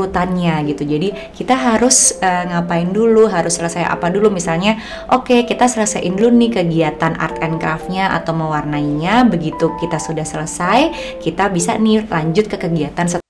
urutannya gitu. Jadi kita harus ngapain dulu, harus selesai apa dulu. Misalnya, oke, kita selesaiin dulu nih kegiatan art and craft-nya atau mewarnainya. Begitu kita sudah selesai, kita bisa nih lanjut ke kegiatan selanjutnya.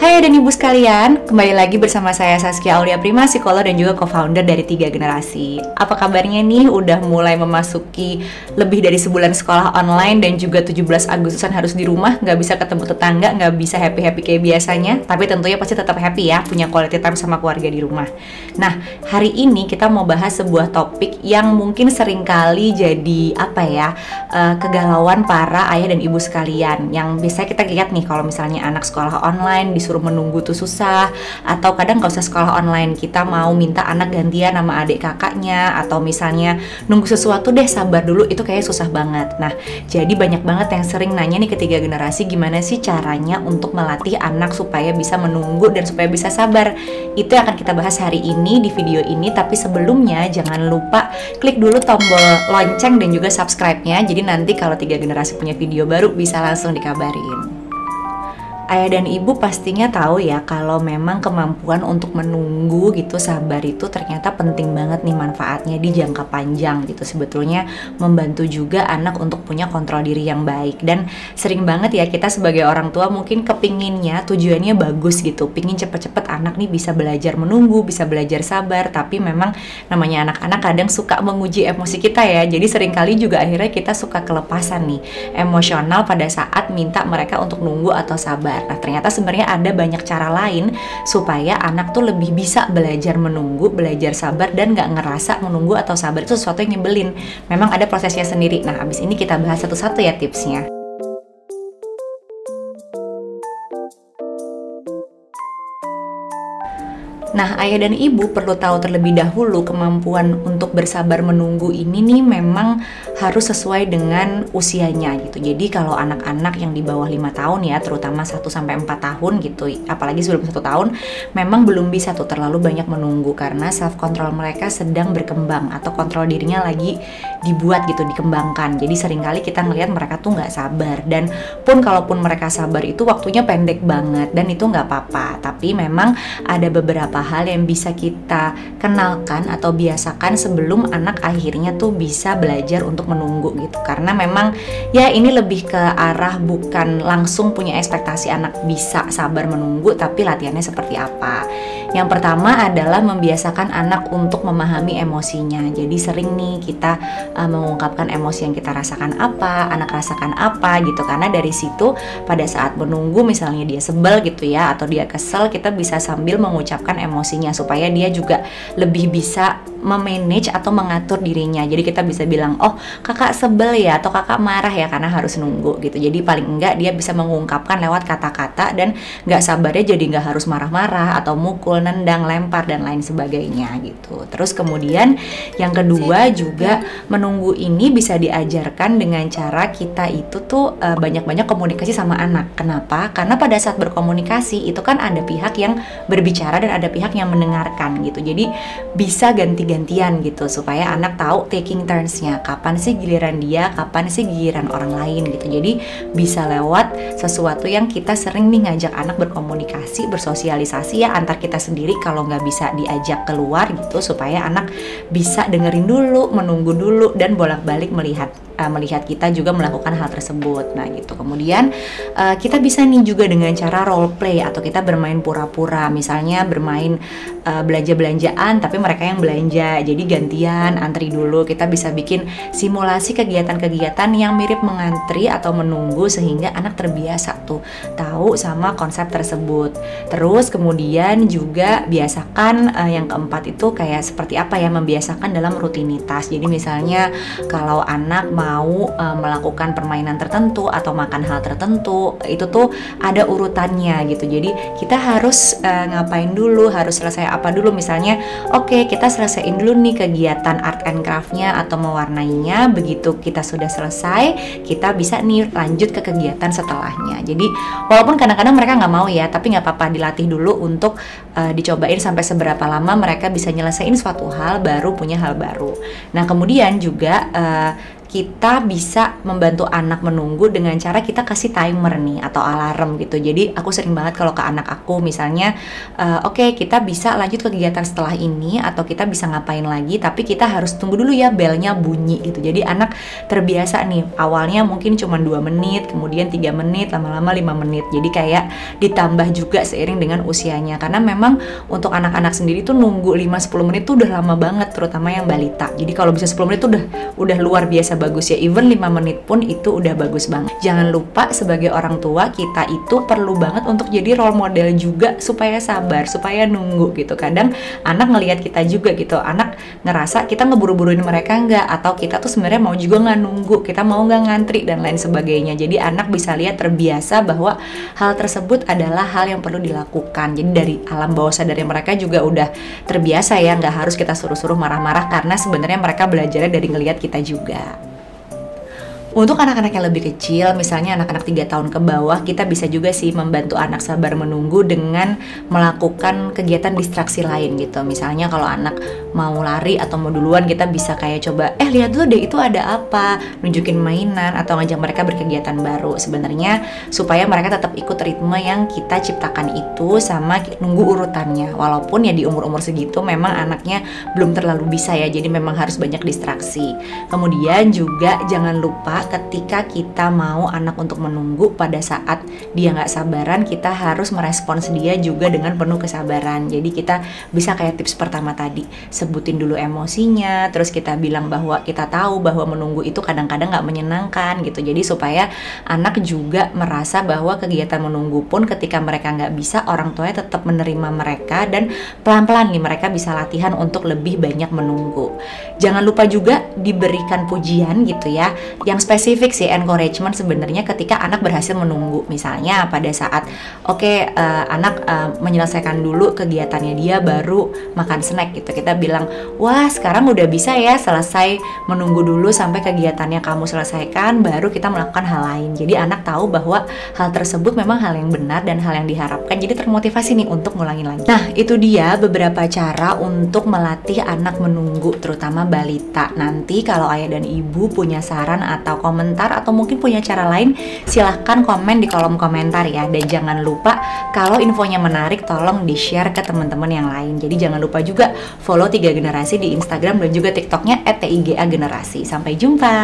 Hai dan ibu sekalian, kembali lagi bersama saya Saskia Aulia Prima, psikolog dan juga co-founder dari 3 Generasi. Apa kabarnya nih? Udah mulai memasuki lebih dari sebulan sekolah online dan juga 17 Agustusan harus di rumah, nggak bisa ketemu tetangga, nggak bisa happy-happy kayak biasanya. Tapi tentunya pasti tetap happy ya, punya quality time sama keluarga di rumah. Nah, hari ini kita mau bahas sebuah topik yang mungkin seringkali jadi kegalauan para ayah dan ibu sekalian. Yang biasanya kita lihat nih kalau misalnya anak sekolah online disuruh menunggu tuh susah, atau kadang kalau usah sekolah online kita mau minta anak gantian sama adik kakaknya, atau misalnya nunggu sesuatu deh sabar dulu, itu kayak susah banget. Nah, jadi banyak banget yang sering nanya nih ke 3 Generasi, gimana sih caranya untuk melatih anak supaya bisa menunggu dan supaya bisa sabar. Itu yang akan kita bahas hari ini di video ini. Tapi sebelumnya jangan lupa klik dulu tombol lonceng dan juga subscribe-nya, jadi nanti kalau 3 Generasi punya video baru bisa langsung dikabarin. Ayah dan ibu pastinya tahu ya kalau memang kemampuan untuk menunggu gitu, sabar itu ternyata penting banget nih manfaatnya di jangka panjang gitu. Sebetulnya membantu juga anak untuk punya kontrol diri yang baik. Dan sering banget ya kita sebagai orang tua mungkin kepinginnya, tujuannya bagus gitu, pingin cepet-cepet anak nih bisa belajar menunggu, bisa belajar sabar. Tapi memang namanya anak-anak kadang suka menguji emosi kita ya. Jadi seringkali juga akhirnya kita suka kelepasan nih emosional pada saat minta mereka untuk nunggu atau sabar. Nah, ternyata sebenarnya ada banyak cara lain supaya anak tuh lebih bisa belajar menunggu, belajar sabar, dan gak ngerasa menunggu atau sabar itu sesuatu yang nyebelin. Memang ada prosesnya sendiri. Nah, abis ini kita bahas satu-satu ya tipsnya. Nah, ayah dan ibu perlu tahu terlebih dahulu kemampuan untuk bersabar menunggu ini nih memang harus sesuai dengan usianya gitu. Jadi kalau anak-anak yang di bawah 5 tahun ya, terutama 1-4 tahun gitu, apalagi sebelum 1 tahun, memang belum bisa tuh terlalu banyak menunggu karena self control mereka sedang berkembang atau kontrol dirinya lagi dibuat gitu, dikembangkan. Jadi seringkali kita ngelihat mereka tuh nggak sabar, dan pun kalaupun mereka sabar itu waktunya pendek banget dan itu nggak apa-apa. Tapi memang ada beberapa hal yang bisa kita kenalkan atau biasakan sebelum anak akhirnya tuh bisa belajar untuk menunggu gitu. Karena memang ya ini lebih ke arah bukan langsung punya ekspektasi anak bisa sabar menunggu, tapi latihannya seperti apa. Yang pertama adalah membiasakan anak untuk memahami emosinya. Jadi sering nih kita mengungkapkan emosi yang kita rasakan apa, anak rasakan apa gitu. Karena dari situ pada saat menunggu misalnya dia sebel gitu ya, atau dia kesel, kita bisa sambil mengucapkan emosinya supaya dia juga lebih bisa memanage atau mengatur dirinya. Jadi kita bisa bilang, oh kakak sebel ya, atau kakak marah ya karena harus nunggu gitu. Jadi paling enggak dia bisa mengungkapkan lewat kata-kata, dan nggak sabarnya jadi nggak harus marah-marah atau mukul, nendang, lempar dan lain sebagainya gitu. Terus kemudian yang kedua juga menunggu ini bisa diajarkan dengan cara kita itu tuh banyak-banyak komunikasi sama anak. Kenapa? Karena pada saat berkomunikasi itu kan ada pihak yang berbicara dan ada pihak yang mendengarkan gitu. Jadi bisa ganti-gantian gitu supaya anak tahu taking turns-nya, kapan sih giliran dia, kapan sih giliran orang lain gitu. Jadi bisa lewat sesuatu yang kita sering nih ngajak anak berkomunikasi, bersosialisasi ya antar kita sendiri kalau nggak bisa diajak keluar gitu, supaya anak bisa dengerin dulu, menunggu dulu, dan bolak-balik melihat kita juga melakukan hal tersebut. Nah gitu. Kemudian kita bisa nih juga dengan cara role play atau kita bermain pura-pura. Misalnya bermain belanja-belanjaan tapi mereka yang belanja, jadi gantian antri dulu. Kita bisa bikin simulasi kegiatan-kegiatan yang mirip mengantri atau menunggu sehingga anak terbiasa tuh tahu sama konsep tersebut. Terus kemudian juga biasakan yang keempat itu kayak seperti apa ya, membiasakan dalam rutinitas. Jadi misalnya kalau anak mau melakukan permainan tertentu atau makan hal tertentu, itu tuh ada urutannya gitu. Jadi kita harus ngapain dulu, harus selesai apa dulu. Misalnya oke, kita selesaiin dulu nih kegiatan art and craft-nya atau mewarnainya. Begitu kita sudah selesai, kita bisa nih lanjut ke kegiatan setelahnya. Jadi walaupun kadang-kadang mereka nggak mau ya, tapi nggak apa-apa, dilatih dulu untuk dicobain sampai seberapa lama mereka bisa nyelesain suatu hal baru, punya hal baru. Nah kemudian juga kita bisa membantu anak menunggu dengan cara kita kasih timer nih atau alarm gitu. Jadi aku sering banget kalau ke anak aku misalnya, oke, kita bisa lanjut ke kegiatan setelah ini atau kita bisa ngapain lagi, tapi kita harus tunggu dulu ya belnya bunyi gitu. Jadi anak terbiasa nih, awalnya mungkin cuma 2 menit, kemudian 3 menit, lama-lama 5 menit. Jadi kayak ditambah juga seiring dengan usianya, karena memang untuk anak-anak sendiri tuh nunggu 5-10 menit tuh udah lama banget, terutama yang balita. Jadi kalau bisa 10 menit tuh udah luar biasa bagus ya, even 5 menit pun itu udah bagus banget. Jangan lupa sebagai orang tua kita itu perlu banget untuk jadi role model juga supaya sabar, supaya nunggu gitu. Kadang anak ngelihat kita juga gitu, anak ngerasa kita ngeburu-buruin mereka nggak, atau kita tuh sebenarnya mau juga nggak nunggu, kita mau nggak ngantri dan lain sebagainya. Jadi anak bisa lihat terbiasa bahwa hal tersebut adalah hal yang perlu dilakukan. Jadi dari alam bawah sadar mereka juga udah terbiasa ya, nggak harus kita suruh-suruh marah-marah, karena sebenarnya mereka belajarnya dari ngelihat kita juga. Untuk anak-anak yang lebih kecil, misalnya anak-anak 3 tahun ke bawah, kita bisa juga sih membantu anak sabar menunggu dengan melakukan kegiatan distraksi lain gitu. Misalnya kalau anak mau lari atau mau duluan, kita bisa kayak coba, lihat dulu deh itu ada apa, nunjukin mainan atau ngajak mereka berkegiatan baru. Sebenarnya supaya mereka tetap ikut ritme yang kita ciptakan itu sama nunggu urutannya. Walaupun ya di umur-umur segitu memang anaknya belum terlalu bisa ya, jadi memang harus banyak distraksi. Kemudian juga jangan lupa ketika kita mau anak untuk menunggu, pada saat dia nggak sabaran, kita harus merespons dia juga dengan penuh kesabaran. Jadi kita bisa kayak tips pertama tadi, sebutin dulu emosinya, terus kita bilang bahwa kita tahu bahwa menunggu itu kadang-kadang nggak menyenangkan gitu. Jadi supaya anak juga merasa bahwa kegiatan menunggu pun ketika mereka nggak bisa, orang tuanya tetap menerima mereka, dan pelan-pelan nih mereka bisa latihan untuk lebih banyak menunggu. Jangan lupa juga diberikan pujian gitu ya, yang spesifik sih, encouragement sebenarnya ketika anak berhasil menunggu. Misalnya pada saat anak menyelesaikan dulu kegiatannya, dia baru makan snack gitu, kita bilang, wah sekarang udah bisa ya selesai menunggu dulu sampai kegiatannya kamu selesaikan, baru kita melakukan hal lain. Jadi anak tahu bahwa hal tersebut memang hal yang benar dan hal yang diharapkan, jadi termotivasi nih untuk ngulangin lagi. Nah itu dia beberapa cara untuk melatih anak menunggu, terutama balita. Nanti kalau ayah dan ibu punya saran atau komentar atau mungkin punya cara lain, silahkan komen di kolom komentar ya. Dan jangan lupa kalau infonya menarik, tolong di-share ke teman-teman yang lain. Jadi jangan lupa juga follow 3 Generasi di Instagram dan juga TikToknya @tigagenerasi. Sampai jumpa.